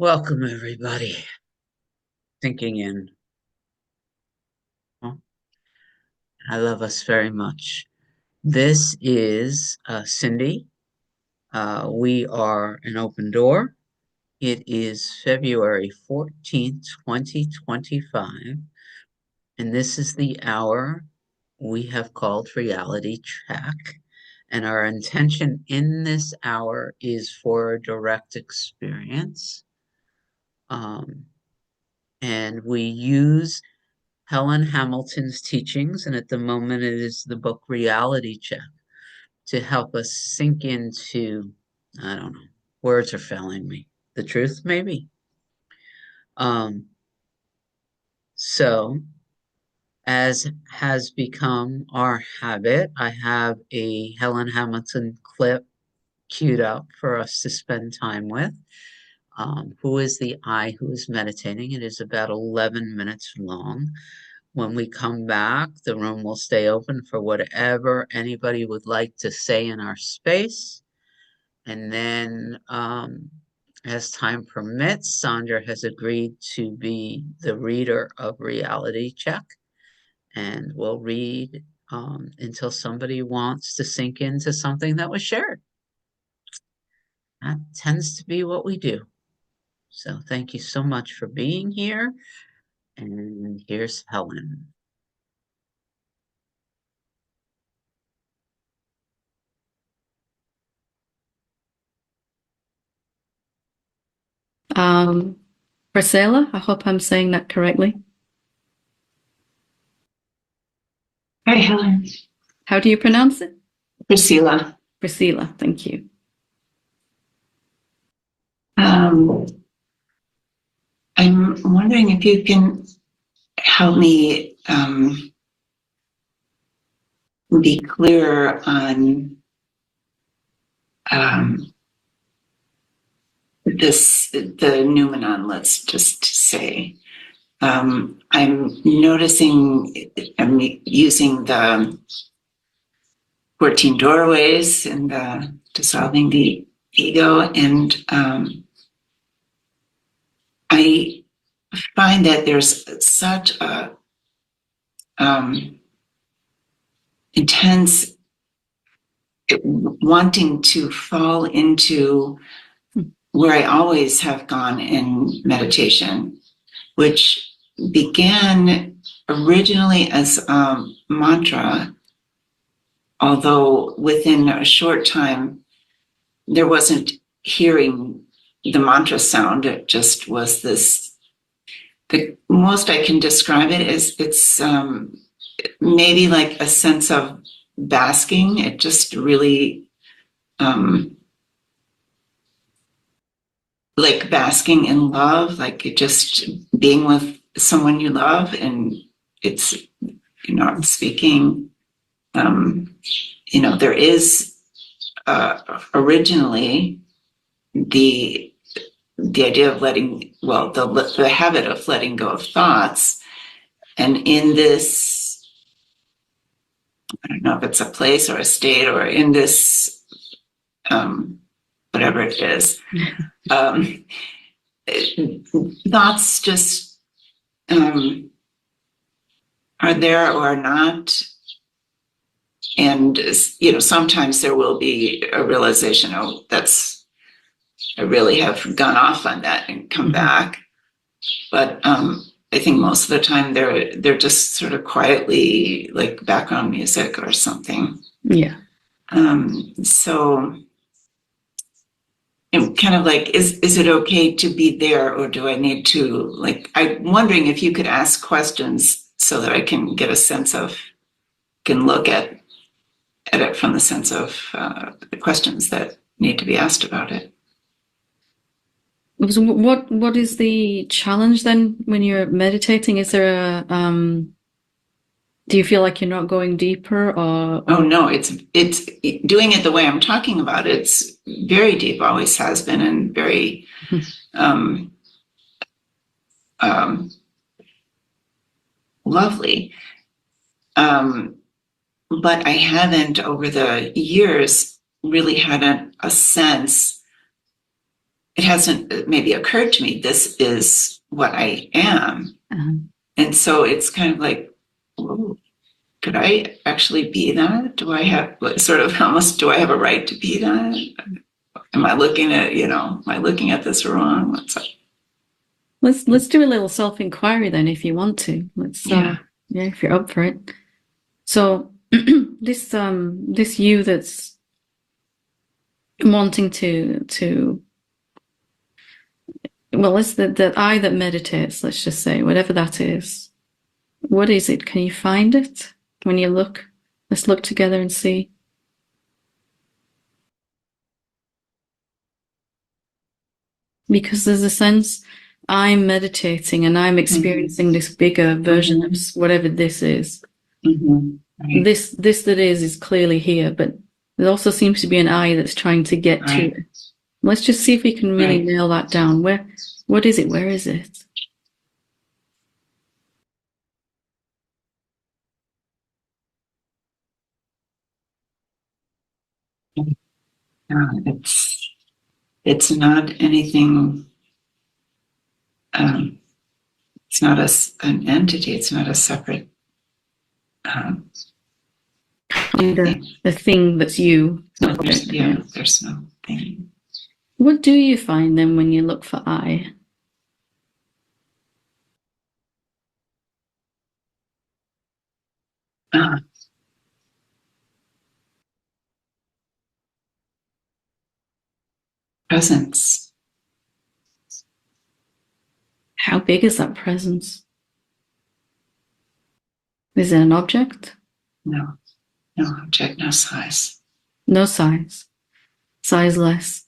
Welcome, everybody. Sinking in. Well, I love us very much. This is Cindy. We are an open door. It is February 14th, 2025, and this is the hour we have called Reality Check. And our intention in this hour is for a direct experience. Um, and we use Helen Hamilton's teachings, and at the moment it is the book Reality Check, to help us sink into, I don't know, words are failing me. The truth, maybe. Um, so, as has become our habit, I have a Helen Hamilton clip queued up for us to spend time with. Who is the I who is meditating? It is about 11 minutes long. When we come back, the room will stay open for whatever anybody would like to say in our space. And then, as time permits, Sandra has agreed to be the reader of Reality Check, and we'll read until somebody wants to sink into something that was shared. That tends to be what we do. So thank you so much for being here. And here's Helen. Priscilla, I hope I'm saying that correctly. Hi, Helen. How do you pronounce it? Priscilla. Priscilla, thank you. I'm wondering if you can help me be clearer on the noumenon, let's just say. I'm noticing I'm using the 14 doorways and dissolving the ego, and I find that there's such a intense wanting to fall into where I always have gone in meditation, which began originally as a mantra, although within a short time there wasn't hearing the mantra sound. It just was this, the most I can describe it is it's maybe like a sense of basking. It just really like basking in love, like it just being with someone you love, and it's, I'm speaking, there is originally the idea of letting, well, the habit of letting go of thoughts, and in this, I don't know if it's a place or a state or in this, whatever it is, thoughts just are there or not. And, sometimes there will be a realization, oh, I really have gone off on that and come back. But I think most of the time they're just sort of quietly like background music or something. Yeah. So kind of like, is it okay to be there, or do I need to, like, I'm wondering if you could ask questions so that I can get a sense of, can look at it from the sense of the questions that need to be asked about it. So what is the challenge then when you're meditating? Is there a do you feel like you're not going deeper, or? Oh no, it's doing it the way I'm talking about it. It's very deep, always has been, and very lovely. But I haven't over the years really had a sense. it hasn't maybe occurred to me, this is what I am. And so it's kind of like, whoa, could I actually be that? Do I have sort of almost, do I have a right to be that? Am I looking at, am I looking at this wrong? What's up? Let's do a little self-inquiry then, if you want to. Yeah, if you're up for it. So this you that's wanting to well, it's the I that meditates, let's just say, whatever that is. What is it? Can you find it when you look? Let's look together and see. Because there's a sense I'm meditating and I'm experiencing this bigger version of whatever this is. Right. This that is clearly here, but there also seems to be an I that's trying to get to it. Let's just see if we can really nail that down. What is it? Where is it? It's not anything. It's not an entity. It's not a separate. The thing that's you. There's no thing. What do you find then when you look for I? Presence. How big is that presence? Is it an object? No object, no size. No size. Sizeless.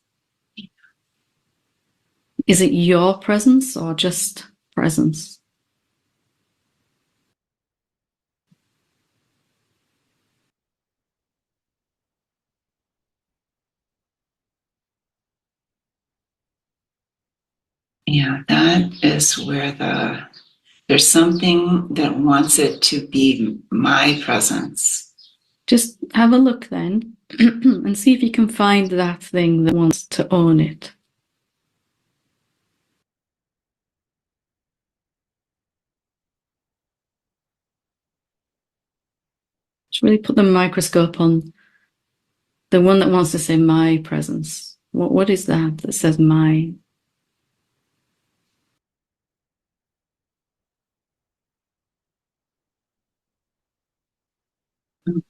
Is it your presence or just presence? Yeah, that is where there's something that wants it to be my presence. Just have a look then and see if you can find that thing that wants to own it. Just really put the microscope on the one that wants to say my presence. What is that says my?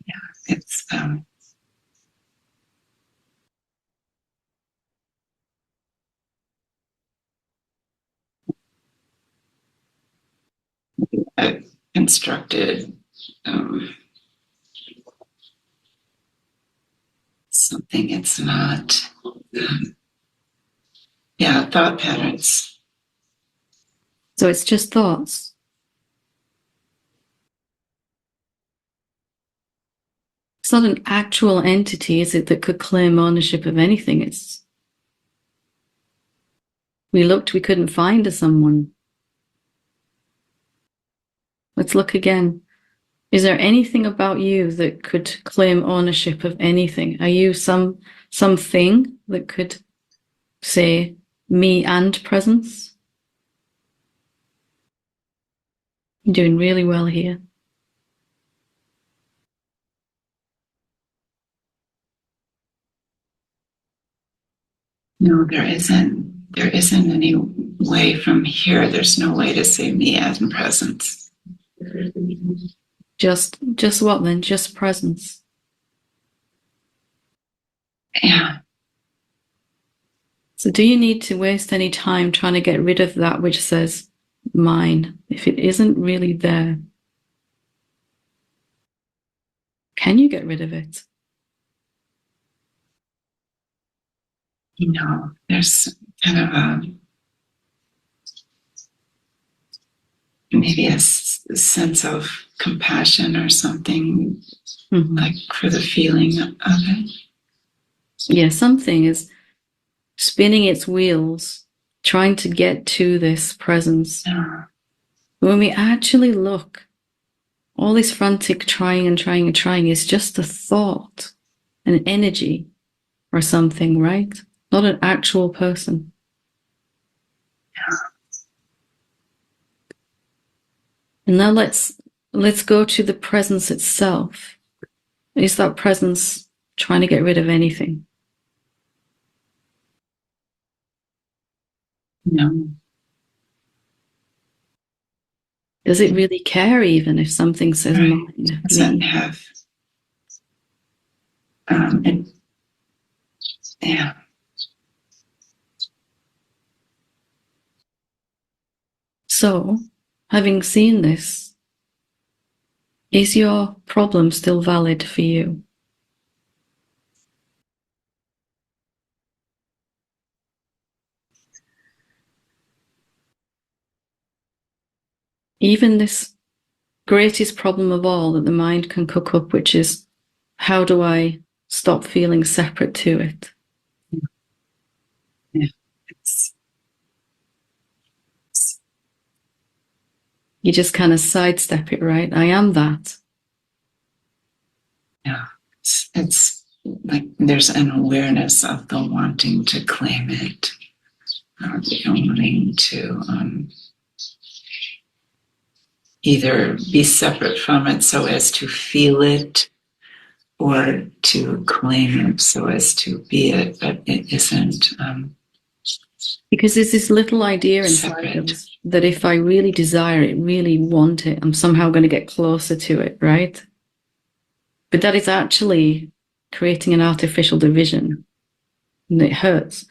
Yeah, it's constructed something. It's not. Thought patterns. So it's just thoughts. It's not an actual entity, is it, that could claim ownership of anything? We looked, we couldn't find someone. Let's look again. Is there anything about you that could claim ownership of anything? Are you something that could say me and presence? You're doing really well here. No, there isn't. There isn't any way from here. There's no way to say me as in presence. Just what then? Just presence. Yeah. So do you need to waste any time trying to get rid of that which says mine, if it isn't really there? Can you get rid of it? There's kind of maybe a sense of compassion or something, like for the feeling of it. Yeah, something is spinning its wheels, trying to get to this presence. When we actually look, all this frantic trying is just a thought, an energy or something, right? Not an actual person. And now let's go to the presence itself. Is that presence trying to get rid of anything? No. Does it really care even if something says Right. mine, Doesn't me? have yeah. So, having seen this, is your problem still valid for you? Even this greatest problem of all that the mind can cook up, which is how do I stop feeling separate to it? Yeah. You just kind of sidestep it, right? I am that. Yeah. It's like there's an awareness of the wanting to claim it, or the wanting to either be separate from it so as to feel it, or to claim it so as to be it, but it isn't. Because there's this little idea inside of us that if I really desire it, really want it, I'm somehow going to get closer to it, right? But that is actually creating an artificial division, and it hurts.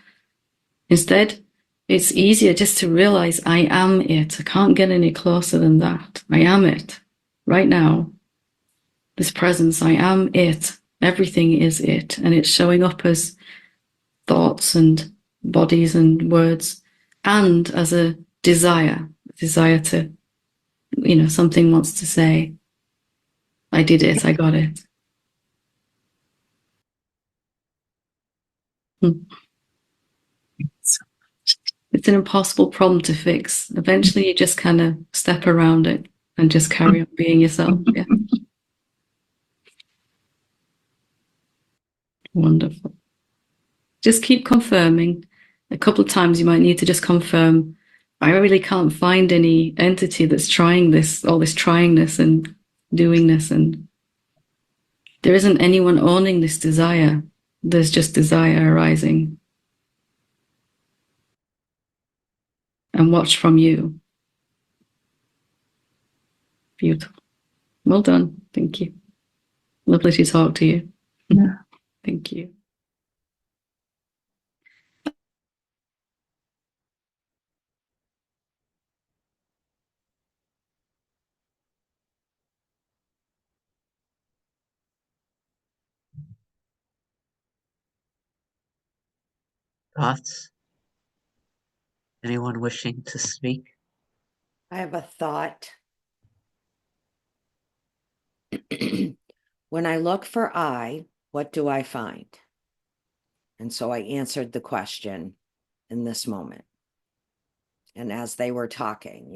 Instead, it's easier just to realize I am it. I can't get any closer than that. I am it. Right now, this presence, I am it. Everything is it. And it's showing up as thoughts and bodies and words, and as a desire to, something wants to say, I did it, I got it. It's an impossible problem to fix. Eventually, you just kind of step around it and just carry on being yourself. Yeah. Wonderful. Just keep confirming. A couple of times you might need to just confirm, I really can't find any entity that's trying this, all this tryingness and doingness, and there isn't anyone owning this desire. There's just desire arising. And watch from you. Beautiful. Well done. Thank you. Lovely to talk to you. Yeah. Thank you. Thoughts? Anyone wishing to speak? I have a thought. When I look for I, what do I find? And so I answered the question in this moment. And as they were talking,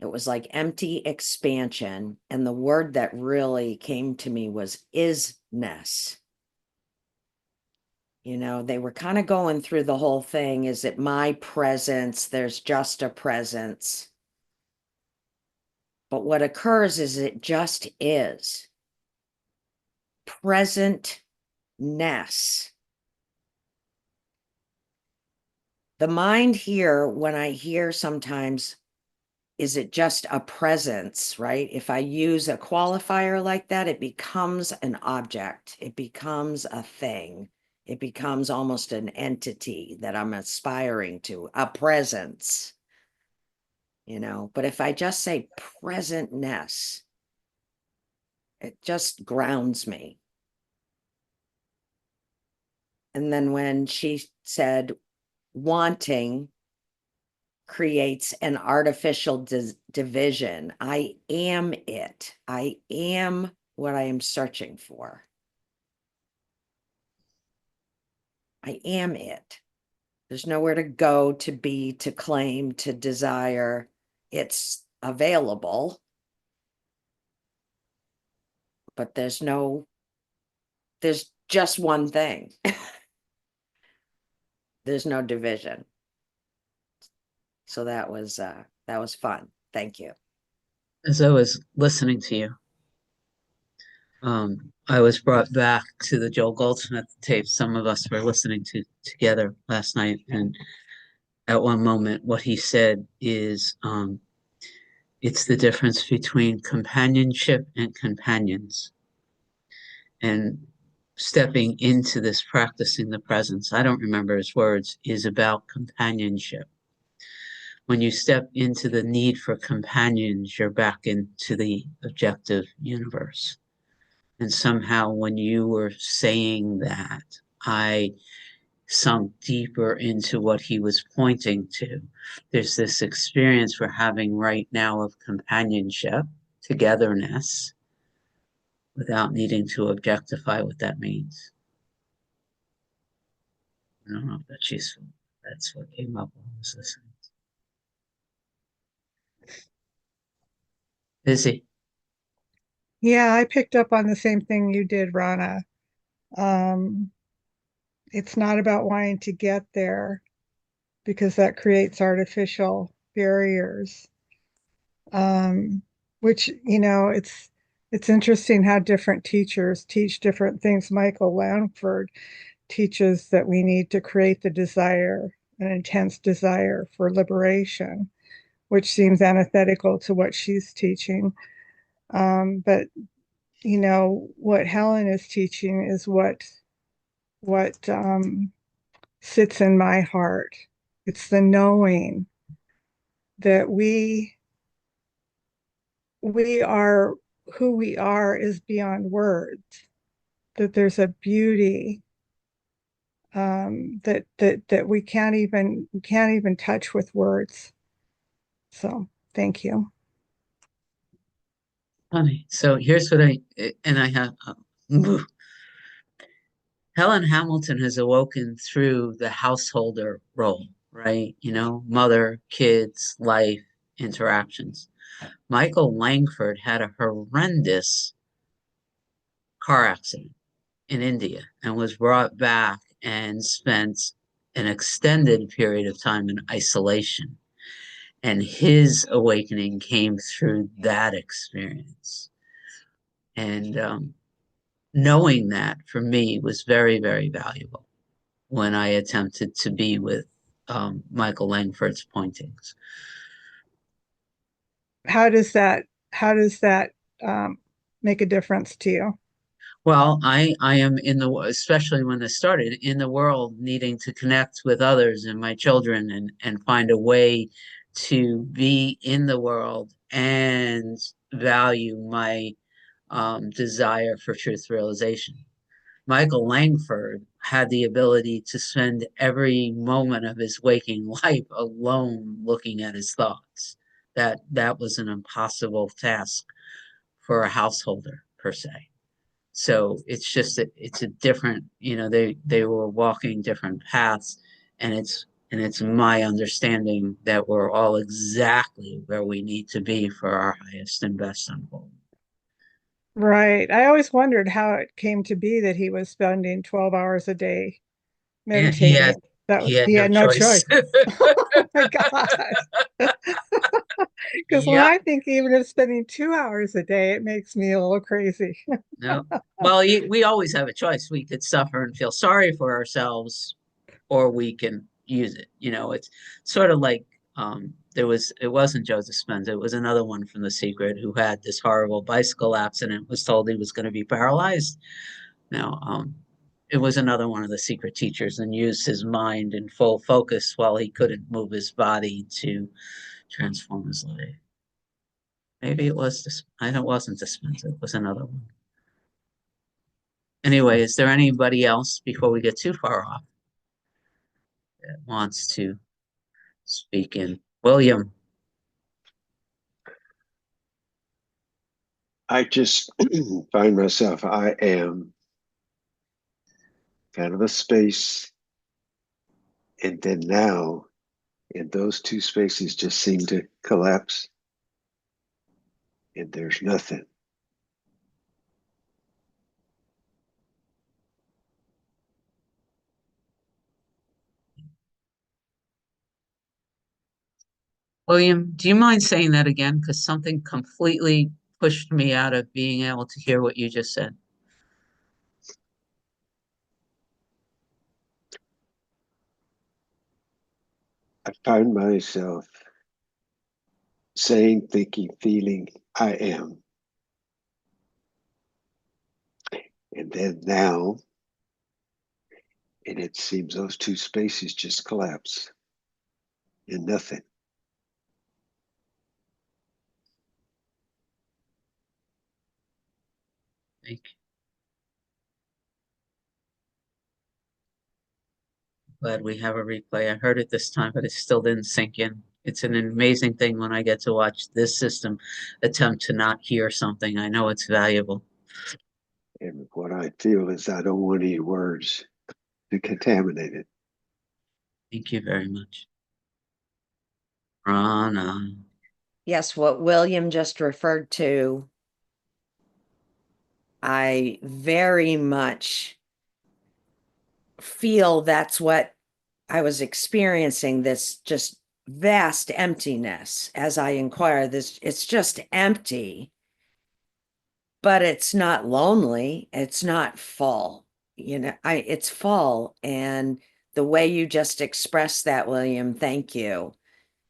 it was like empty expansion. And the word that really came to me was isness. They were kind of going through the whole thing. Is it my presence? There's just a presence. But what occurs is it just is. Presentness. The mind here, when I hear sometimes, is it just a presence, right? If I use a qualifier like that, it becomes an object. It becomes a thing. It becomes almost an entity that I'm aspiring to, a presence, But if I just say presentness, it just grounds me. And then when she said wanting creates an artificial division. I am it. I am what I am searching for. I am it. There's nowhere to go, to be, to claim, to desire. It's available, but there's just one thing. There's no division. So that was fun. Thank you. As I was listening to you, I was brought back to the Joel Goldsmith tape some of us were listening to together last night. And at one moment, what he said is, it's the difference between companionship and companions. And stepping into this, practicing the presence, I don't remember his words, is about companionship. When you step into the need for companions, you're back into the objective universe. And somehow, when you were saying that, I sunk deeper into what he was pointing to. There's this experience we're having right now of companionship, togetherness, without needing to objectify what that means. I don't know if that's useful. That's what came up when I was listening. Busy. Yeah, I picked up on the same thing you did, Rana. Um, it's not about wanting to get there because that creates artificial barriers. Um, which, it's interesting how different teachers teach different things. Michael Langford teaches that we need to create the desire, an intense desire for liberation, which seems antithetical to what she's teaching. But what Helen is teaching is what sits in my heart. It's the knowing that we are who we are is beyond words. That there's a beauty that we can't even touch with words. So thank you. Funny. So here's what I have, Helen Hamilton has awoken through the householder role, right? Mother, kids, life, interactions. Michael Langford had a horrendous car accident in India and was brought back and spent an extended period of time in isolation. And his awakening came through that experience. And knowing that for me was very, very valuable when I attempted to be with Michael Langford's pointings. How does that um, make a difference to you? Well, I am especially when this started, in the world needing to connect with others and my children and find a way to be in the world and value my desire for truth realization. Michael Langford had the ability to spend every moment of his waking life alone looking at his thoughts. That was an impossible task for a householder per se. So it's just that it's a different, they were walking different paths, and it's my understanding that we're all exactly where we need to be for our highest and best unfolding. Right. I always wondered how it came to be that he was spending 12 hours a day And he had meditating. That he was, had he no had no choice. choice. Oh my God. Because when Yeah, I think even of spending 2 hours a day, it makes me a little crazy. no. Well, we always have a choice. We could suffer and feel sorry for ourselves, or we can use it. It's sort of like it wasn't Joe Dispenza, it was another one from The Secret who had this horrible bicycle accident, was told he was going to be paralyzed. Now, it was another one of the secret teachers and used his mind in full focus while he couldn't move his body to transform his life. Maybe it was this. I know it wasn't Dispenza. It was another one. Anyway, is there anybody else before we get too far off that wants to speak in? William. I just find myself, I am kind of a space, and then now, and those two spaces just seem to collapse, and there's nothing. William, do you mind saying that again? Because something completely pushed me out of being able to hear what you just said. I find myself saying, thinking, feeling, I am. And then now, and it seems those two spaces just collapse in nothing. Thank you. Glad we have a replay. I heard it this time, but it still didn't sink in. It's an amazing thing when I get to watch this system attempt to not hear something. I know it's valuable. And what I feel is I don't want any words to contaminate it. Thank you very much. Rana. Yes, what William just referred to, I very much feel that's what I was experiencing, this just vast emptiness as I inquire. This, it's just empty, but it's not lonely. It's not full. It's full. And the way you just expressed that, William, thank you.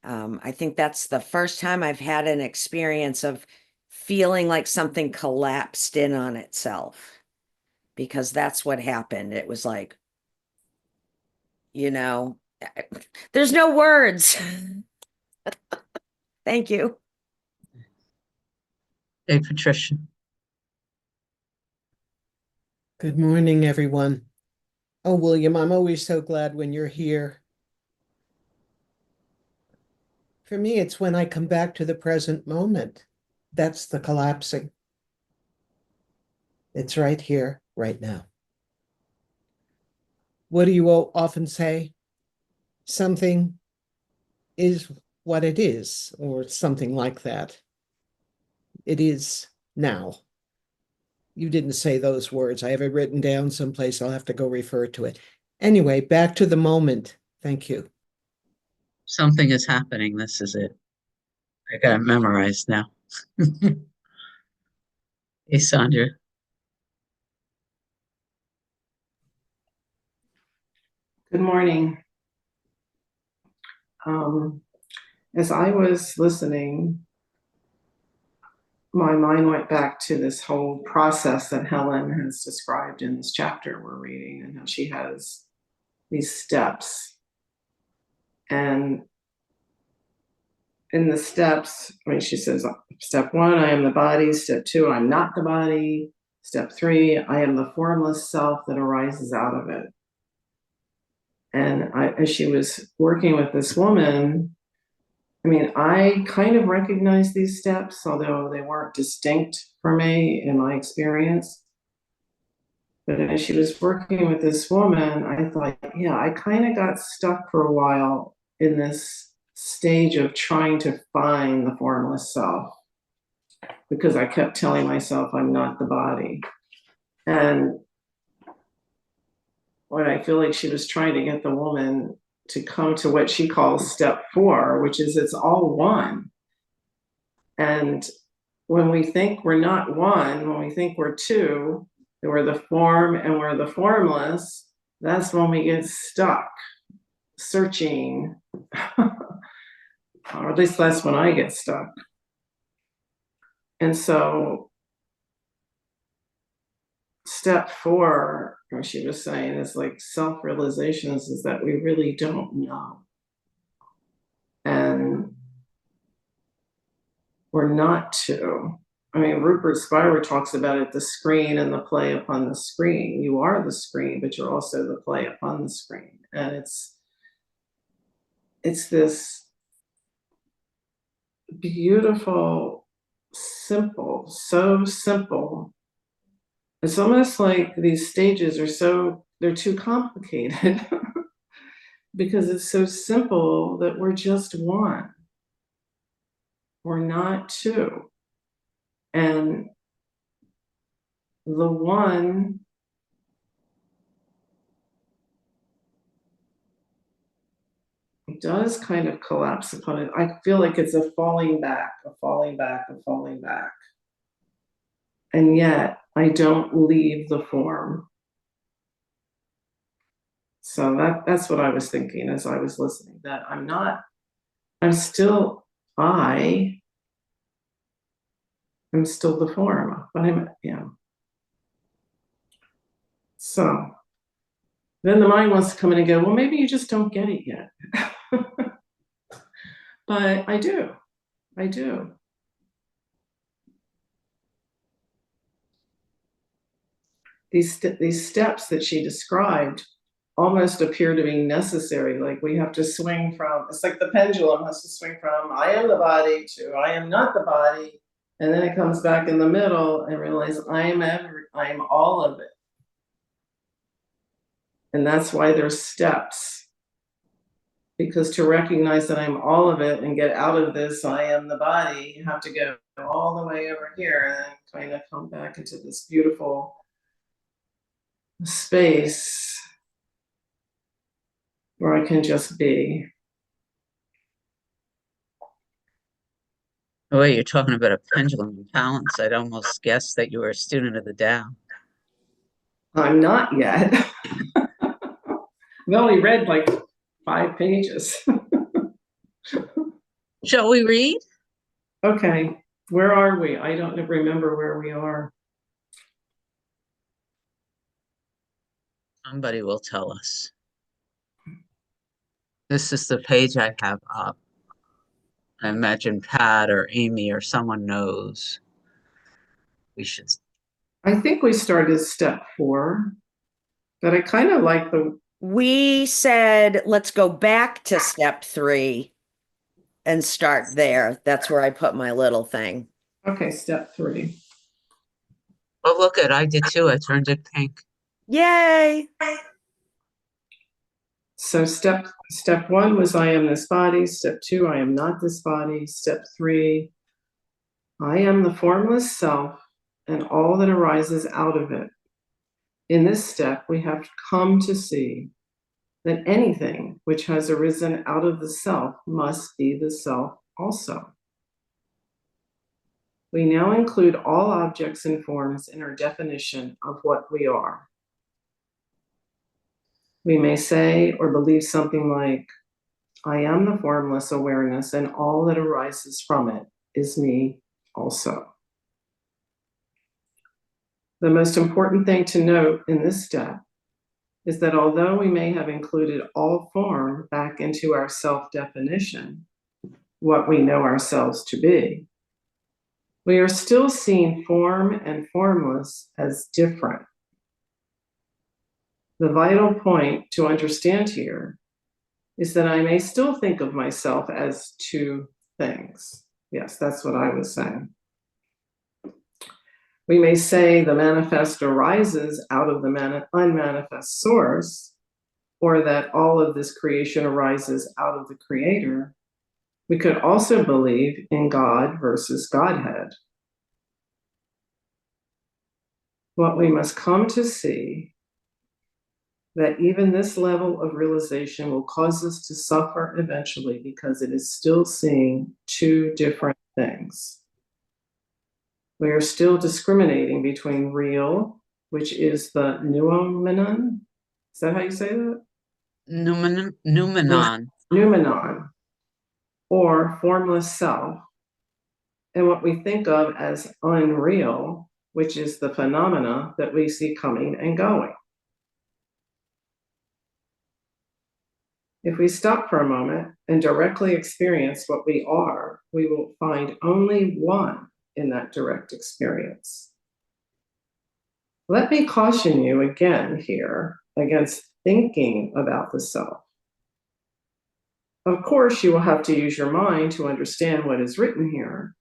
I think that's the first time I've had an experience of feeling like something collapsed in on itself, because that's what happened. It was like, you know, there's no words. Thank you. Hey, Patricia. Good morning, everyone. Oh, William, I'm always so glad when you're here. For me, it's when I come back to the present moment. That's the collapsing. It's right here, right now. What do you all often say? Something is what it is, or something like that. It is now. You didn't say those words. I have it written down someplace. I'll have to go refer to it. Anyway, back to the moment. Thank you. Something is happening. This is it. I got it memorized now. Hey, Sandra. Good morning. As I was listening, my mind went back to this whole process that Helen has described in this chapter we're reading, and how she has these steps. And in the steps, I mean, she says, step 1, I am the body. Step 2, I'm not the body. Step 3, I am the formless self that arises out of it. And as she was working with this woman, I mean, I kind of recognized these steps, although they weren't distinct for me in my experience. But as she was working with this woman, I thought, yeah, I kind of got stuck for a while in this stage of trying to find the formless self, because I kept telling myself I'm not the body. And what I feel like she was trying to get the woman to come to what she calls step 4, which is it's all one. And when we think we're not one, when we think we're two, that we're the form and we're the formless, that's when we get stuck searching. Or at least that's when I get stuck. And so step 4, what she was saying, is like self-realizations, is that we really don't know. And we're not two. I mean, Rupert Spira talks about it, the screen and the play upon the screen. You are the screen, but you're also the play upon the screen. And it's this beautiful, simple, so simple. It's almost like these stages they're too complicated because it's so simple that we're just one. We're not two. And the one it does kind of collapse upon it. I feel like it's a falling back, a falling back, a falling back. And yet I don't leave the form. So that's what I was thinking as I was listening, that I'm still I'm still the form, but So then the mind wants to come in and go, well, maybe you just don't get it yet. But I do. These steps that she described almost appear to be necessary. Like we have to swing from, it's like the pendulum has to swing from I am the body to I am not the body. And then it comes back in the middle and realize I am all of it. And that's why there's steps. Because to recognize that I'm all of it and get out of this I am the body, you have to go all the way over here and kind of come back into this beautiful space where I can just be. The way you're talking about a pendulum balance, I'd almost guess that you were a student of the Tao. I'm not yet. I've only read like 5 pages. Shall we read? Okay, where are we? I don't remember where we are. Somebody will tell us. This is the page I have up. I imagine Pat or Amy or someone knows. We should. I think we started step 4, but I kind of like We said, let's go back to step 3 and start there. That's where I put my little thing. Okay, step 3. Oh, look it, I did too. I turned it pink. Yay! So step 1 was I am this body. Step 2, I am not this body. Step 3, I am the formless self and all that arises out of it. In this step, we have come to see that anything which has arisen out of the self must be the self also. We now include all objects and forms in our definition of what we are. We may say or believe something like, I am the formless awareness and all that arises from it is me also. The most important thing to note in this step is that although we may have included all form back into our self-definition, what we know ourselves to be, we are still seeing form and formless as different. The vital point to understand here is that I may still think of myself as 2 things. Yes, that's what I was saying. We may say the manifest arises out of the unmanifest source, or that all of this creation arises out of the creator. We could also believe in God versus Godhead. What we must come to see that even this level of realization will cause us to suffer eventually because it is still seeing 2 different things. We are still discriminating between real, which is the noumenon. Is that how you say that? Noumenon. Noumenon, or formless self, and what we think of as unreal, which is the phenomena that we see coming and going. If we stop for a moment and directly experience what we are, we will find only one in that direct experience. Let me caution you again here against thinking about the self. Of course, you will have to use your mind to understand what is written here,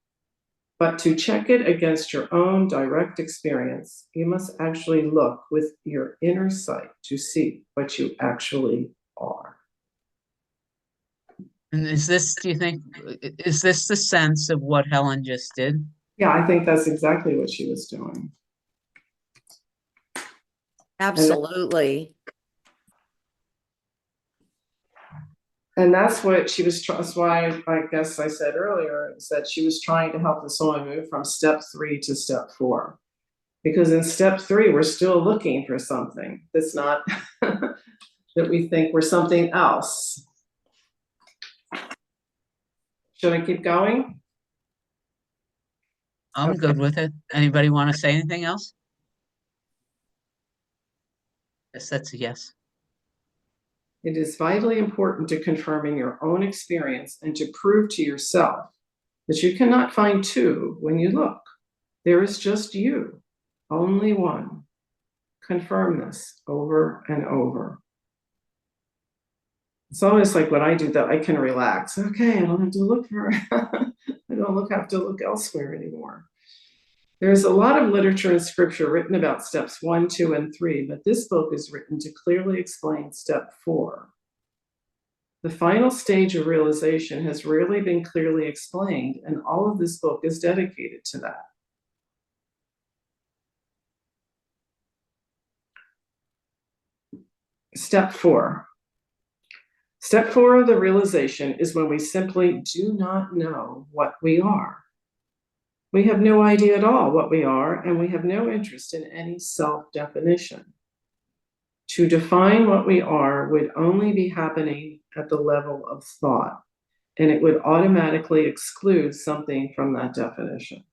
but to check it against your own direct experience, you must actually look with your inner sight to see what you actually are. And is this, do you think, is this the sense of what Helen just did? Yeah, I think that's exactly what she was doing. Absolutely. And that's what she was, that's why I guess I said earlier, is that she was trying to help this woman move from step 3 to step 4. Because in step 3, we're still looking for something that's not, that we think we're something else. Should I keep going? I'm Okay. good with it. Anybody want to say anything else? Yes, that's a yes. It is vitally important to confirm in your own experience and to prove to yourself that you cannot find two when you look. There is just you, only one. Confirm this over and over. It's almost like when I do that, I can relax. Okay, I don't have to look for, I don't have to look elsewhere anymore. There's a lot of literature and scripture written about steps 1, 2, and 3, but this book is written to clearly explain step 4. The final stage of realization has rarely been clearly explained, and all of this book is dedicated to that. Step 4. Step 4 of the realization is when we simply do not know what we are. We have no idea at all what we are, and we have no interest in any self-definition. To define what we are would only be happening at the level of thought, and it would automatically exclude something from that definition.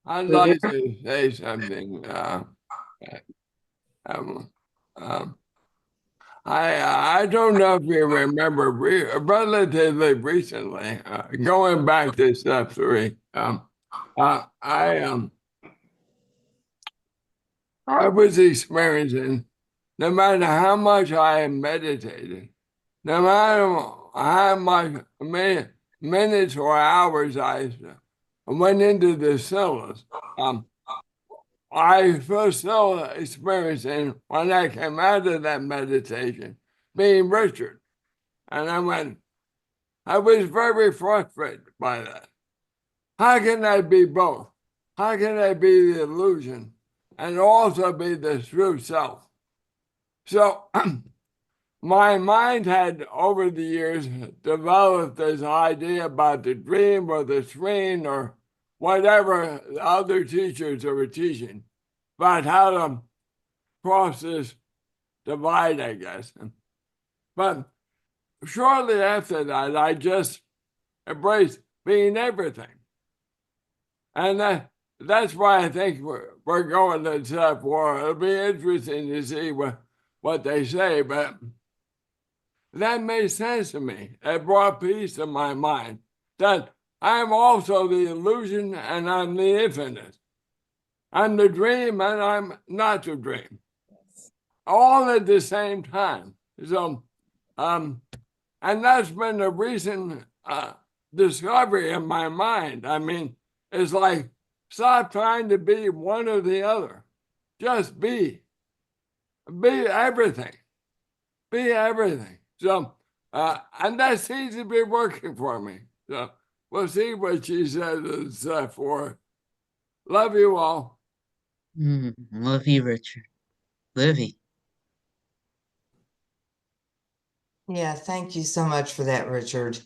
I'd like to say something. Um, um, I don't know if you remember relatively recently, going back to step 3. I was experiencing, no matter how much I meditated, no matter how much minutes or hours I went into the stillness, I was still experiencing when I came out of that meditation being Richard. And I was very frustrated by that. How can I be both? How can I be the illusion and also be the true self? So my mind had over the years developed this idea about the dream or the screen or whatever the other teachers were teaching about how to cross this divide, I guess. But shortly after that, I just embraced being everything. And that's why I think we're going to step 4. It'll be interesting to see what they say, but that made sense to me. It brought peace to my mind that I'm also the illusion and I'm the infinite. I'm the dream and I'm not the dream. All at the same time. So, and that's been a recent discovery in my mind. I mean, it's like, stop trying to be one or the other. Just be. Be everything. Be everything. So, and that seems to be working for me. So, we'll see what she says for. Love you all. Love you, Richard. Livy. Yeah, thank you so much for that, Richard.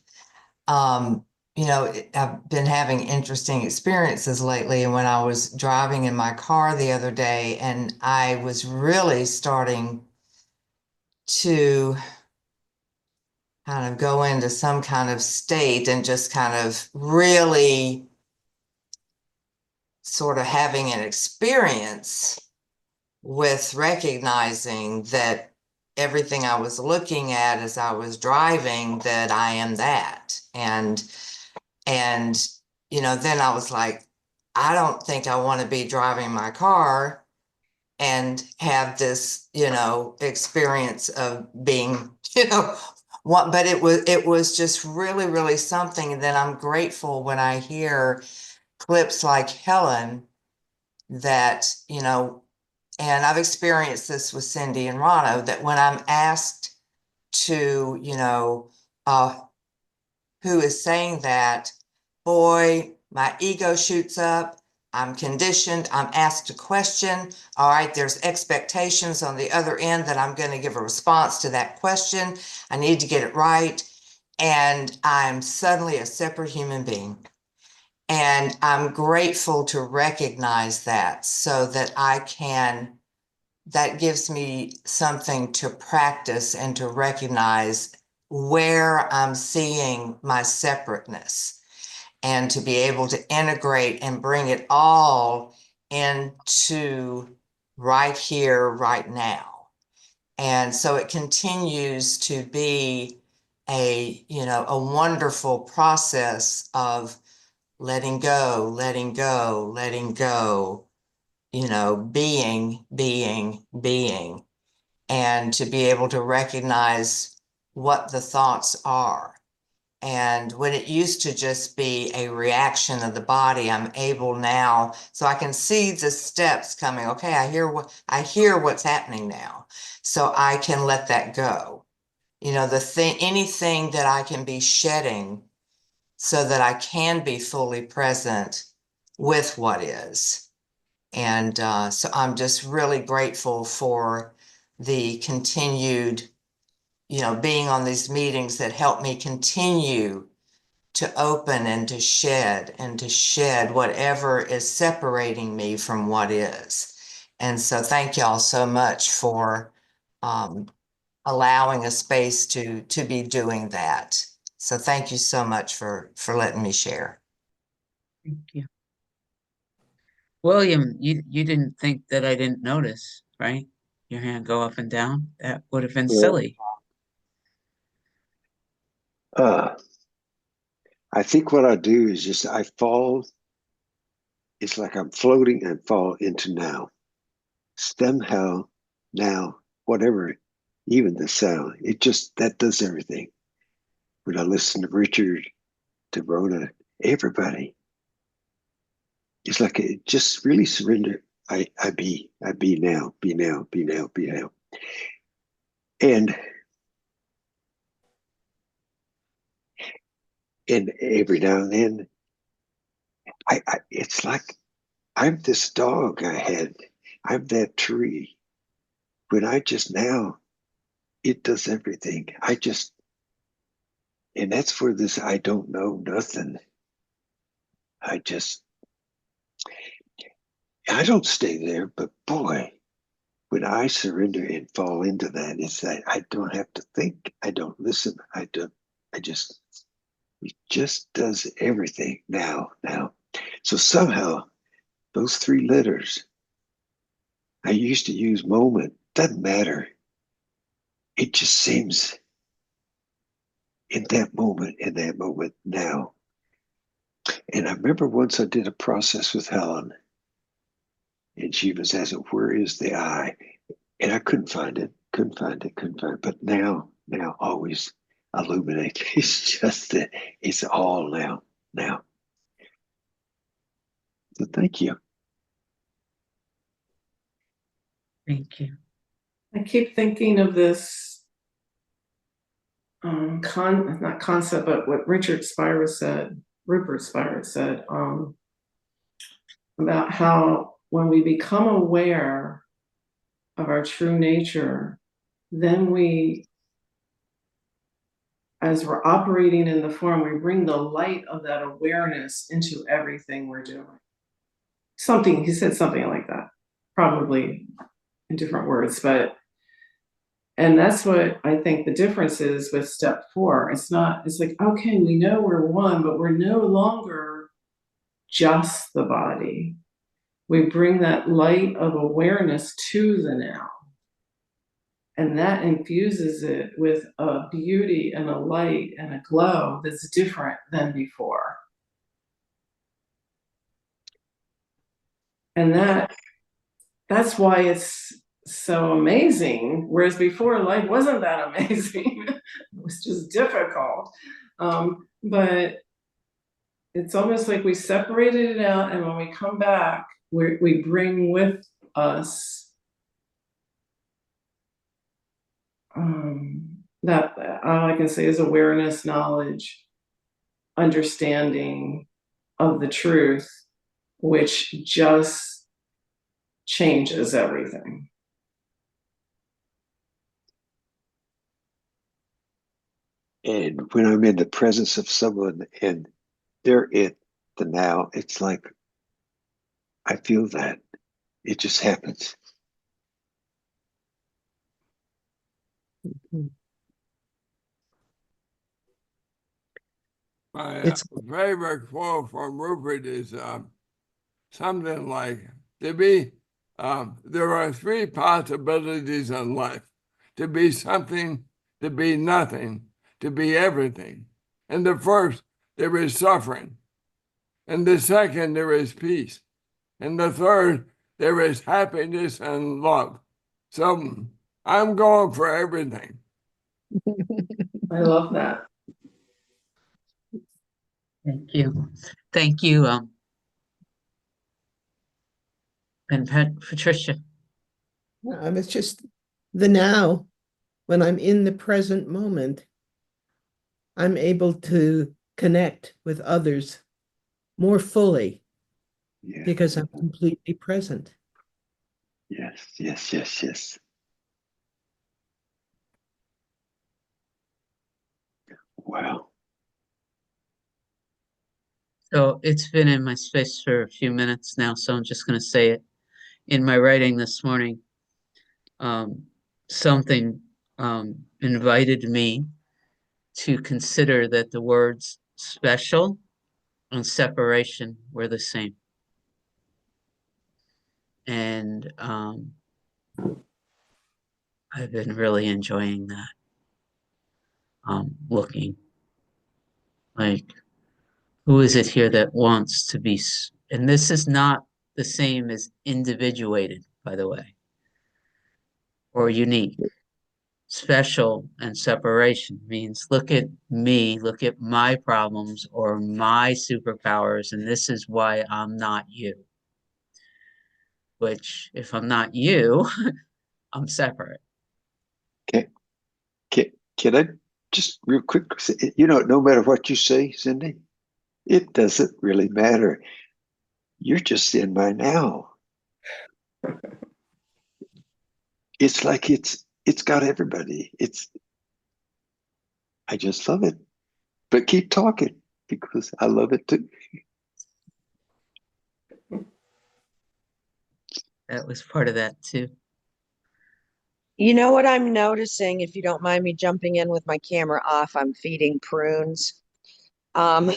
I've been having interesting experiences lately. And when I was driving in my car the other day, and I was really starting to kind of go into some kind of state and just kind of really sort of having an experience with recognizing that everything I was looking at as I was driving, that I am that. And then I was like, I don't think I want to be driving my car and have this, experience of being, what, but it was just really, really something. And then I'm grateful when I hear clips like Helen that, and I've experienced this with Cindy and Rano, that when I'm asked to, who is saying that, boy, my ego shoots up I'm conditioned, I'm asked a question. All right, there's expectations on the other end that I'm going to give a response to that question. I need to get it right. And I'm suddenly a separate human being. And I'm grateful to recognize that so that that gives me something to practice and to recognize where I'm seeing my separateness and to be able to integrate and bring it all into right here, right now. And so it continues to be a wonderful process of letting go, letting go, letting go, being, and to be able to recognize what the thoughts are. And when it used to just be a reaction of the body, I'm able now, so I can see the steps coming. Okay, I hear what's happening now. So I can let that go. Anything that I can be shedding so that I can be fully present with what is. And so I'm just really grateful for the continued, being on these meetings that help me continue to open and to shed whatever is separating me from what is. And so thank y'all so much for allowing a space to be doing that. So thank you so much for letting me share. Thank you. William, you didn't think that I didn't notice, right? Your hand go up and down. That would have been Yeah. silly. I think what I do is just I fall. It's like I'm floating and fall into now. Somehow, now, whatever, even the sound, that does everything. When I listen to Richard, to Rhoda, everybody, it's like it just really surrender. I be now, be now, be now, be now. And every now and then, it's like I'm this dog I had. I'm that tree. When I just now, it does everything. And that's where this I don't know nothing. I just, I don't stay there, but boy, when I surrender and fall into that, it's that I don't have to think. I don't listen. I just, it just does everything now. So somehow those three letters, I used to use moment, doesn't matter. It just seems in that moment now. And I remember once I did a process with Helen, and she was asking, where is the I? And I couldn't find it. But now, always illuminate. It's just that it's all now. So thank you. Thank you. I keep thinking of this not concept, but what Rupert Spira said, about how when we become aware of our true nature, then as we're operating in the form, we bring the light of that awareness into everything we're doing. He said something like that, probably in different words, and that's what I think the difference is with step 4. It's like, okay, we know we're one, but we're no longer just the body. We bring that light of awareness to the now. And that infuses it with a beauty and a light and a glow that's different than before. And that's why it's so amazing. Whereas before, life wasn't that amazing. It was just difficult. But it's almost like we separated it out, and when we come back, we bring with us that all I can say is awareness, knowledge, understanding of the truth, which just changes everything. And when I'm in the presence of someone and they're in the now, it's like I feel that it just happens. My It's favorite quote from Rupert is something like, to be, there are three possibilities in life: to be something, to be nothing, to be everything. In the first, there is suffering. In the second, there is peace. In the third, there is happiness and love. So I'm going for everything. I love that. Thank you. Thank you, and Patricia. it's just the now. When I'm in the present moment, I'm able to connect with others more fully Yeah. because I'm completely present. Yes, yes, yes, yes. Wow. So it's been in my space for a few minutes now, so I'm just going to say it. In my writing this morning, um, something invited me to consider that the words special and separation were the same. And I've been really enjoying that. Looking like, who is it here that wants to be, and this is not the same as individuated, by the way, or unique. Special and separation means look at me, look at my problems or my superpowers, and this is why I'm not you. Which, if I'm not you, I'm separate. Can, can I just real quick say, you know, no matter what you say, Cindy, it doesn't really matter. You're just in my now. It's like it's got everybody. I just love it. But keep talking because I love it too. That was part of that too. You know what I'm noticing, if you don't mind me jumping in with my camera off, I'm feeding prunes. Um,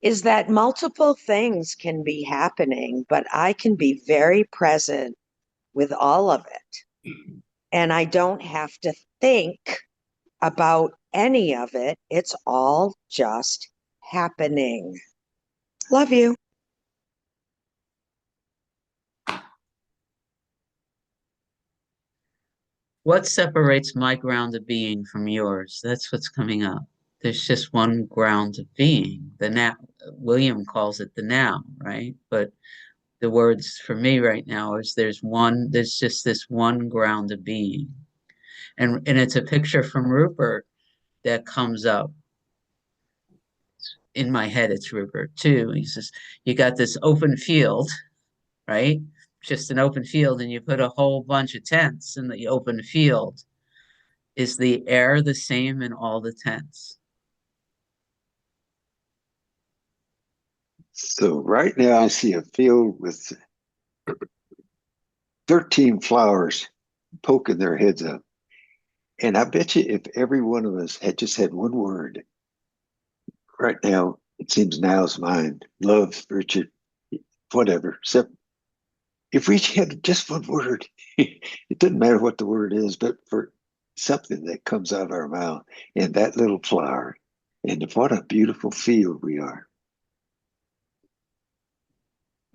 is that multiple things can be happening, but I can be very present with all of it. And I don't have to think about any of it. It's all just happening. Love you. What separates my ground of being from yours? That's what's coming up. There's just one ground of being, the now. William calls it the now, right? But the words for me right now is there's just this one ground of being. And it's a picture from Rupert that comes up. In my head, it's Rupert too. He says, you got this open field, right? Just an open field, and you put a whole bunch of tents in the open field. Is the air the same in all the tents? So right now I see a field with 13 flowers poking their heads up. And I bet you if every one of us had just had one word, right now, it seems now's mine, love, Richard, whatever. So if we had just one word, it doesn't matter what the word is, but for something that comes out of our mouth and that little flower, and what a beautiful field we are.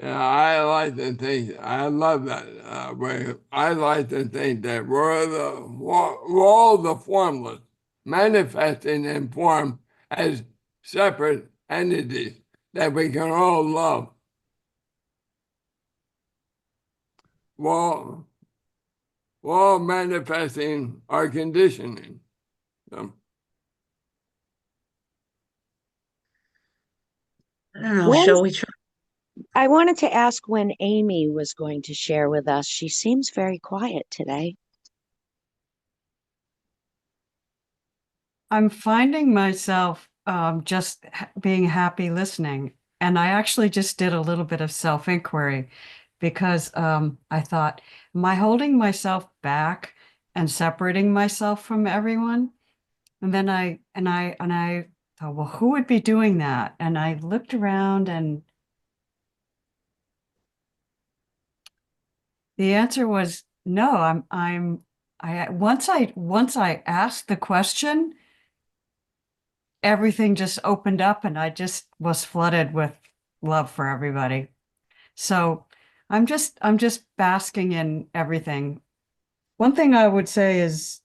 Yeah, I like to think, I love that way. I like to think that we're all the formless, manifesting in form as separate entities that we can all love. We're all manifesting our conditioning. So, I don't know. When Shall we try? I wanted to ask when Amy was going to share with us. She seems very quiet today. I'm finding myself just being happy listening. And I actually just did a little bit of self-inquiry because I thought, am I holding myself back and separating myself from everyone? And then I thought, well, who would be doing that? And I looked around and the answer was no, once I asked the question, everything just opened up and I just was flooded with love for everybody. So I'm just basking in everything. One thing I would say is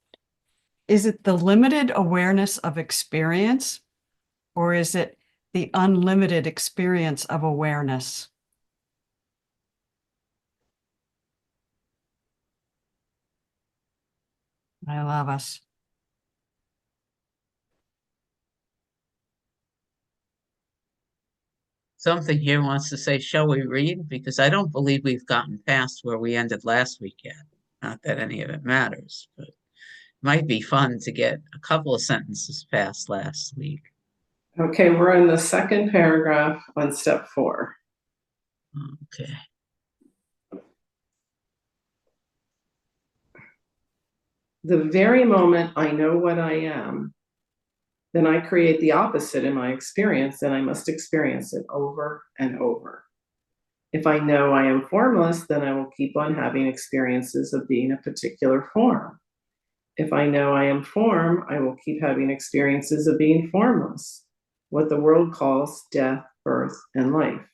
it the limited awareness of experience or is it the unlimited experience of awareness? I love us. Something here wants to say, shall we read? Because I don't believe we've gotten past where we ended last week yet. Not that any of it matters, but it might be fun to get a couple of sentences past last week. Okay, we're in the second paragraph on step 4. Okay. The very moment I know what I am, then I create the opposite in my experience, and I must experience it over and over. If I know I am formless, then I will keep on having experiences of being a particular form. If I know I am form, I will keep having experiences of being formless, what the world calls death, birth, and life.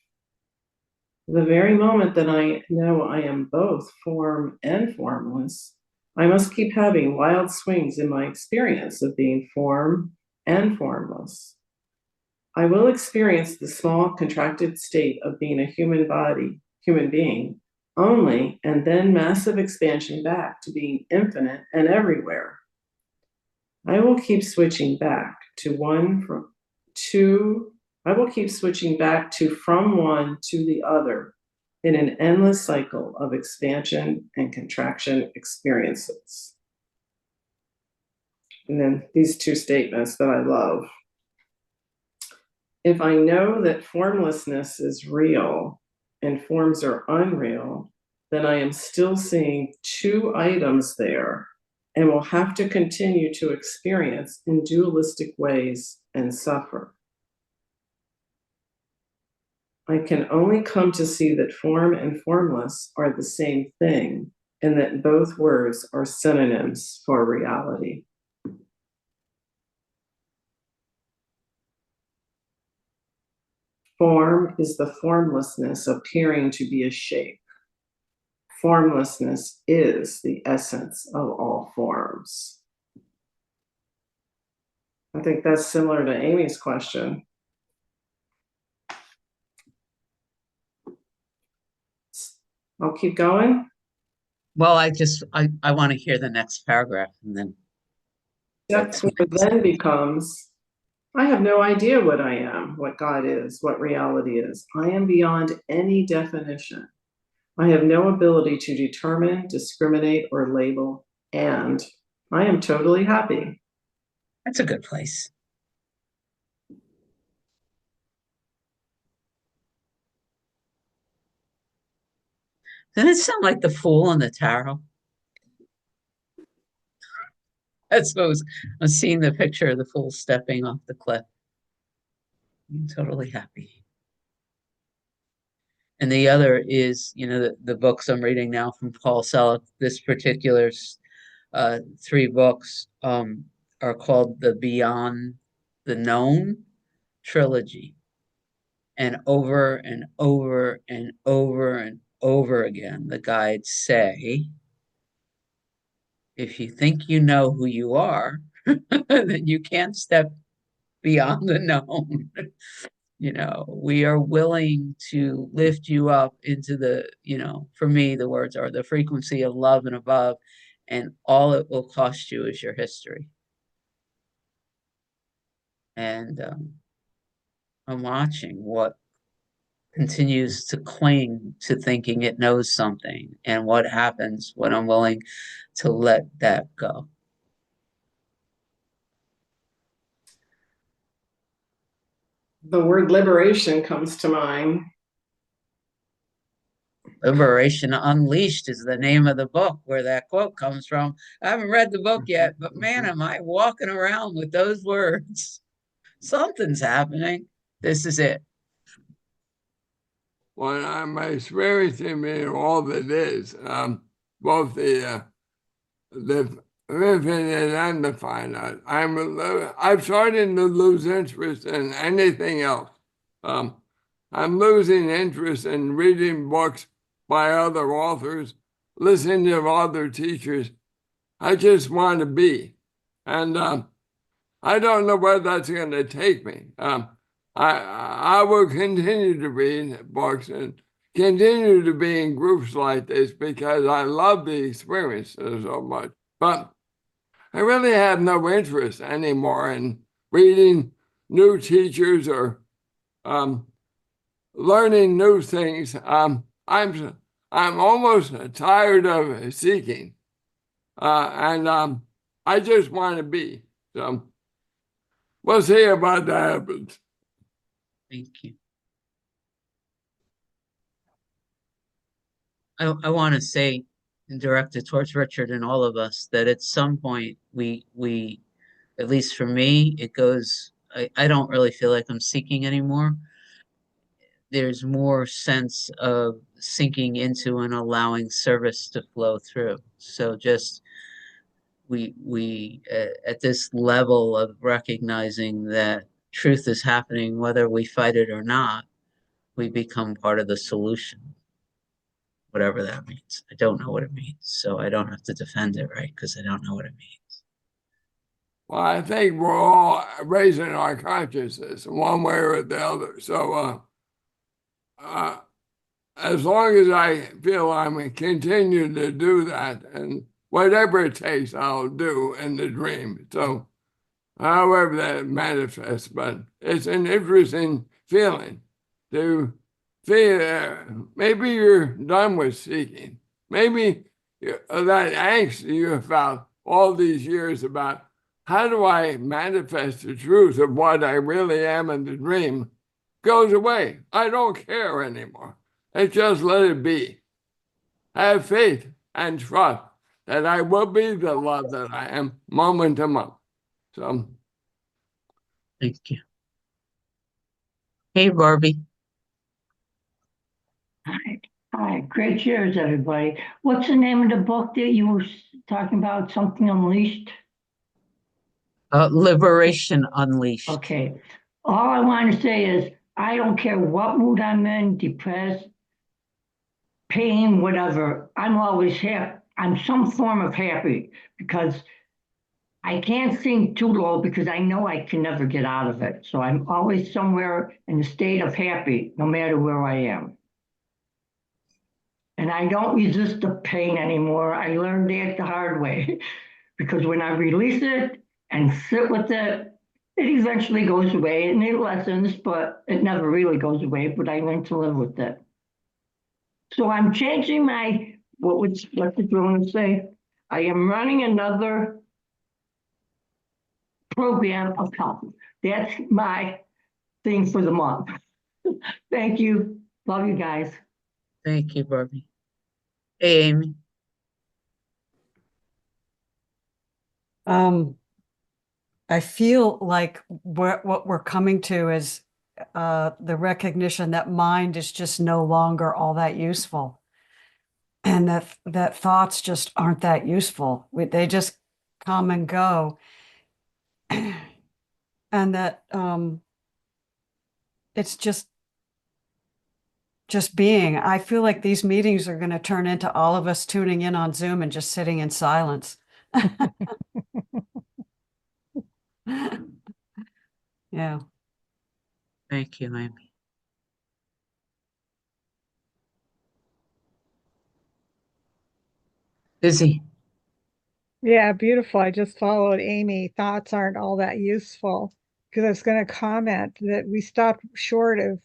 The very moment that I know I am both form and formless, I must keep having wild swings in my experience of being form and formless. I will experience the small contracted state of being a human being, only, and then massive expansion back to being infinite and everywhere. I will keep switching back to one from two. I will keep switching back to from one to the other in an endless cycle of expansion and contraction experiences. And then these two statements that I love. If I know that formlessness is real and forms are unreal, then I am still seeing two items there and will have to continue to experience in dualistic ways and suffer. I can only come to see that form and formless are the same thing and that both words are synonyms for reality. Form is the formlessness appearing to be a shape. Formlessness is the essence of all forms. I think that's similar to Amy's question. I'll keep going. Well, I want to hear the next paragraph and then Step 4 then becomes, I have no idea what I am, what God is, what reality is. I am beyond any definition. I have no ability to determine, discriminate, or label, and I am totally happy. That's a good place. Doesn't it sound like the fool in the tarot? That's what I was seeing the picture of the fool stepping off the cliff. I'm totally happy. And the other is, the books I'm reading now from Paul Selig. This particular 3 books are called the Beyond the Known trilogy. And over and over and over and over again, the guides say, if you think you know who you are, then you can't step beyond the known. We are willing to lift you up into the, for me, the words are the frequency of love and above, and all it will cost you is your history. And I'm watching what continues to cling to thinking it knows something, and what happens when I'm willing to let that go. The word liberation comes to mind. Liberation Unleashed is the name of the book where that quote comes from. I haven't read the book yet, but man, am I walking around with those words. Something's happening. This is it. When I'm experiencing being all that is, both the infinite and the finite, I'm starting to lose interest in anything else. I'm losing interest in reading books by other authors, listening to other teachers. I just want to be. And I don't know where that's going to take me. I will continue to read books and continue to be in groups like this because I love the experience so much. But I really have no interest anymore in reading new teachers or learning new things. I'm almost tired of seeking, and I just want to be. So we'll see about that happens. Thank you. I want to say, directed towards Richard and all of us, that at some point we at least for me, it goes, I don't really feel like I'm seeking anymore. There's more sense of sinking into and allowing service to flow through. So just we at this level of recognizing that truth is happening, whether we fight it or not, we become part of the solution, whatever that means. I don't know what it means, so I don't have to defend it, right? Because I don't know what it means. Well, I think we're all raising our consciousness one way or the other. So as long as I feel I'm continuing to do that, and whatever it takes, I'll do in the dream. So however that manifests, but it's an interesting feeling to feel maybe you're done with seeking. Maybe that angst you have felt all these years about how do I manifest the truth of what I really am in the dream goes away. I don't care anymore. And just let it be. Have faith and trust that I will be the love that I am moment to moment. So Thank you. Hey, Barbie. Hi, great cheers, everybody. What's the name of the book that you were talking about? Something Unleashed? Liberation Unleashed. Okay. All I want to say is I don't care what mood I'm in, depressed, pain, whatever. I'm always happy. I'm some form of happy because I can't sink too low because I know I can never get out of it. So I'm always somewhere in a state of happy, no matter where I am. And I don't resist the pain anymore. I learned that the hard way because when I release it and sit with it, it eventually goes away and it lessens, but it never really goes away. But I learned to live with it. So I'm changing my, what did you want to say? I am running another program of health. That's my thing for the month. Thank you. Love you guys. Thank you, Barbie. Hey, Amy. I feel like what we're coming to is the recognition that mind is just no longer all that useful, and that thoughts just aren't that useful. They just come and go, and that it's just being. I feel like these meetings are going to turn into all of us tuning in on Zoom and just sitting in silence. Yeah. Thank you, Amy. Izzy. Yeah, beautiful. I just followed Amy. Thoughts aren't all that useful because I was going to comment that we stopped short of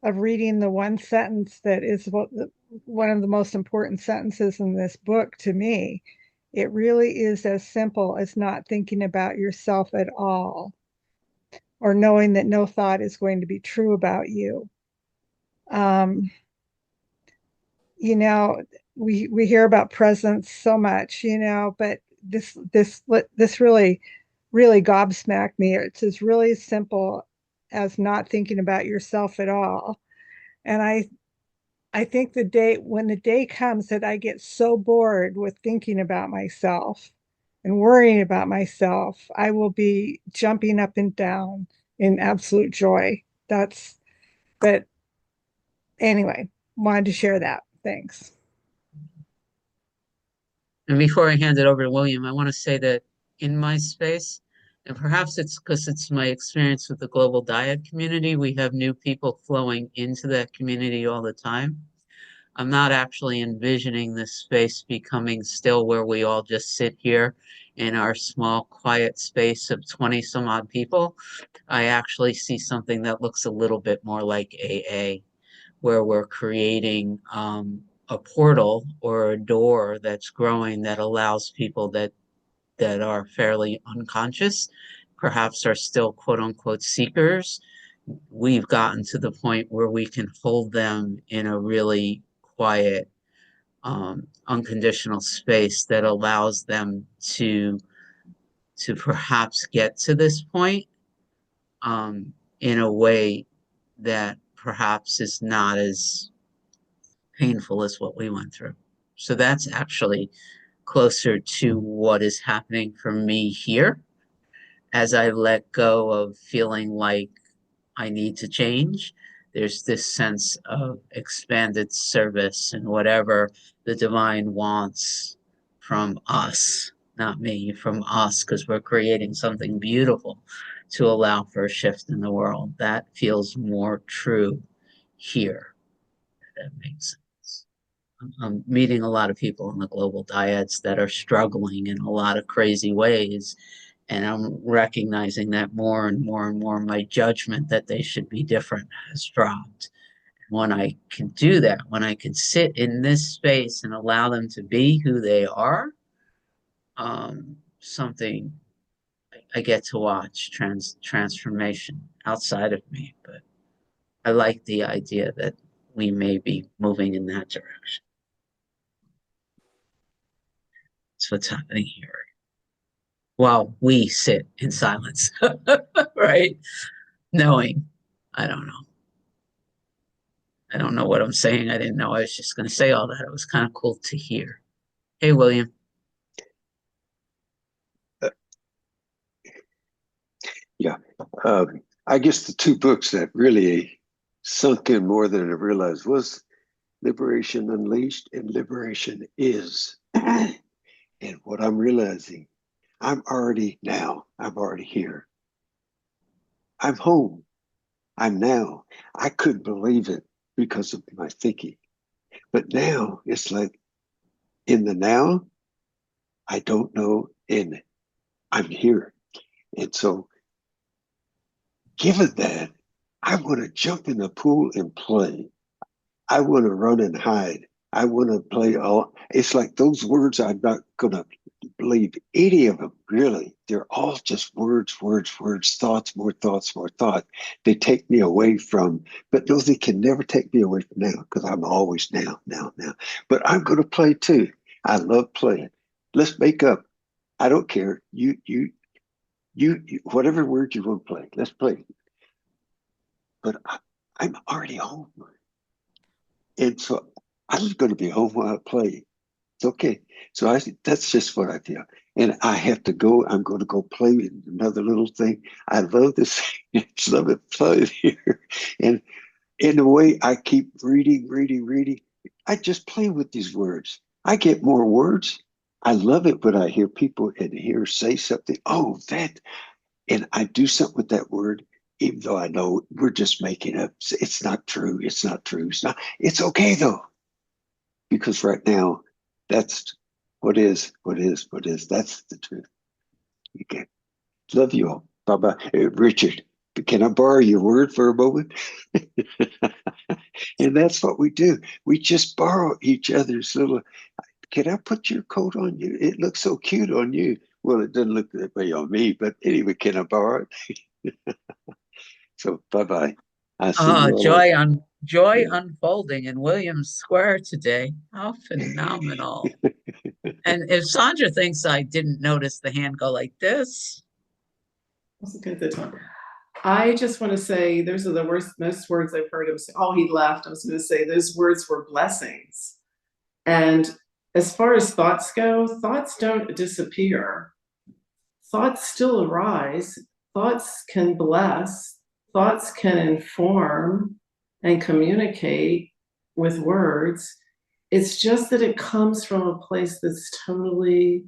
of reading the one sentence that is one of the most important sentences in this book to me. It really is as simple as not thinking about yourself at all, or knowing that no thought is going to be true about you. Um, you know, we hear about presence so much, but this really gobsmacked me. It's as really simple as not thinking about yourself at all. And I think when the day comes that I get so bored with thinking about myself and worrying about myself, I will be jumping up and down in absolute joy. But anyway, wanted to share that. Thanks. And before I hand it over to William, I want to say that in my space, and perhaps it's because it's my experience with the global diet community, we have new people flowing into that community all the time. I'm not actually envisioning this space becoming still where we all just sit here in our small, quiet space of 20 some odd people. I actually see something that looks a little bit more like AA, where we're creating a portal or a door that's growing that allows people that are fairly unconscious, perhaps are still quote unquote seekers. We've gotten to the point where we can hold them in a really quiet, unconditional space that allows them to perhaps get to this point in a way that perhaps is not as painful as what we went through. So that's actually closer to what is happening for me here as I let go of feeling like I need to change. There's this sense of expanded service and whatever the divine wants from us, not me, from us, because we're creating something beautiful to allow for a shift in the world. That feels more true here. That makes sense. I'm meeting a lot of people in the global diets that are struggling in a lot of crazy ways. And I'm recognizing that more and more and more my judgment that they should be different has dropped. When I can do that, when I can sit in this space and allow them to be who they are, something I get to watch transformation outside of me. But I like the idea that we may be moving in that direction. That's what's happening here. While we sit in silence, right? Knowing, I don't know. I don't know what I'm saying. I didn't know I was just going to say all that. It was kind of cool to hear. Hey, William. Yeah. I guess the two books that really sunk in more than I realized was Liberation Unleashed and Liberation Is. And what I'm realizing, I'm already here. I'm home. I'm now. I couldn't believe it because of my thinking. But now it's like in the now, I don't know, and I'm here. And so, given that, I want to jump in the pool and play. I want to run and hide. I want to play all. It's like those words, I'm not going to believe any of them, really. They're all just words, words, words, thoughts, more thoughts, more thought. They take me away from, but no, they can never take me away from now because I'm always now, now, now. But I'm going to play too. I love playing. Let's make up. I don't care. Whatever word you want to play, let's play. But I'm already home. And so I'm going to be home while I play. It's okay. So that's just what I feel. And I have to go. I'm going to go play with another little thing. I love this. I just love it playing here. And in a way, I keep reading. I just play with these words. I get more words. I love it when I hear people in here say something. Oh, that. And I do something with that word, even though I know we're just making up. It's not true. It's not true. It's not. It's okay though, because right now, that's what is. That's the truth. Okay. Love you all. Bye bye. Richard, can I borrow your word for a moment? And that's what we do. We just borrow each other's little, can I put your coat on you? It looks so cute on you. Well, it doesn't look that way on me, but anyway, can I borrow it? So bye-bye. I'll see you all later. Joy Yeah. unfolding in Williams Square today. How phenomenal. And if Sandra thinks I didn't notice the hand go like this. Wasn't good at the time. I just want to say those are the most words I've heard him say. Oh, he left. I was going to say those words were blessings. And as far as thoughts go, thoughts don't disappear. Thoughts still arise. Thoughts can bless. Thoughts can inform and communicate with words. It's just that it comes from a place that's totally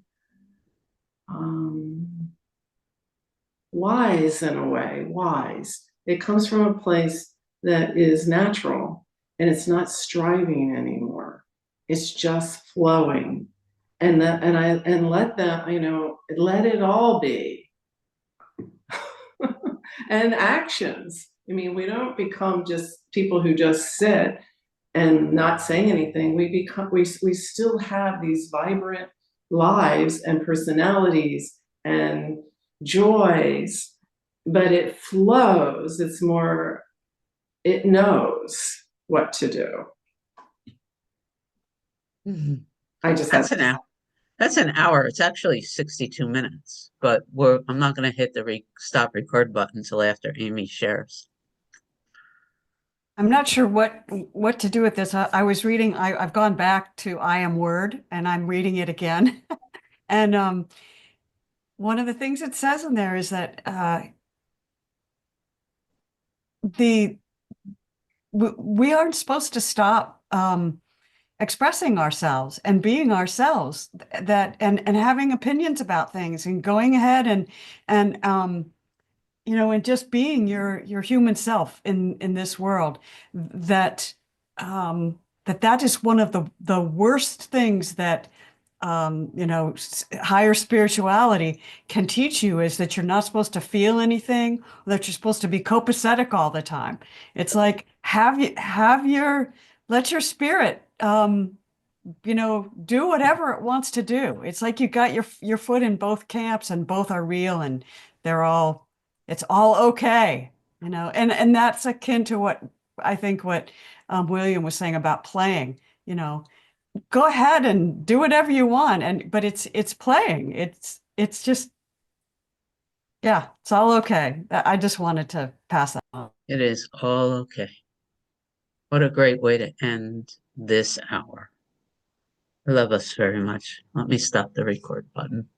wise in a way, wise. It comes from a place that is natural and it's not striving anymore. It's just flowing. And let them, let it all be. And actions. I mean, we don't become just people who just sit and not say anything. We still have these vibrant lives and personalities and joys, but it flows. It knows what to do. Mhm. I just That's have an hour. That's an hour. It's actually 62 minutes, but I'm not going to hit the stop record button until after Amy shares. I'm not sure what to do with this. I was reading, I've gone back to I Am Word and I'm reading it again. And one of the things it says in there is that we aren't supposed to stop expressing ourselves and being ourselves, and having opinions about things and going ahead and and just being your human self in this world. That that is one of the worst things that higher spirituality can teach you, is that you're not supposed to feel anything, or that you're supposed to be copacetic all the time. It's like let your spirit do whatever it wants to do. It's like you got your foot in both camps and both are real and it's all okay, and that's akin to what I think what William was saying about playing. Go ahead and do whatever you want, but it's playing. It's just, yeah, it's all okay. I just wanted to pass that on. It is all okay. What a great way to end this hour. I love us very much. Let me stop the record button.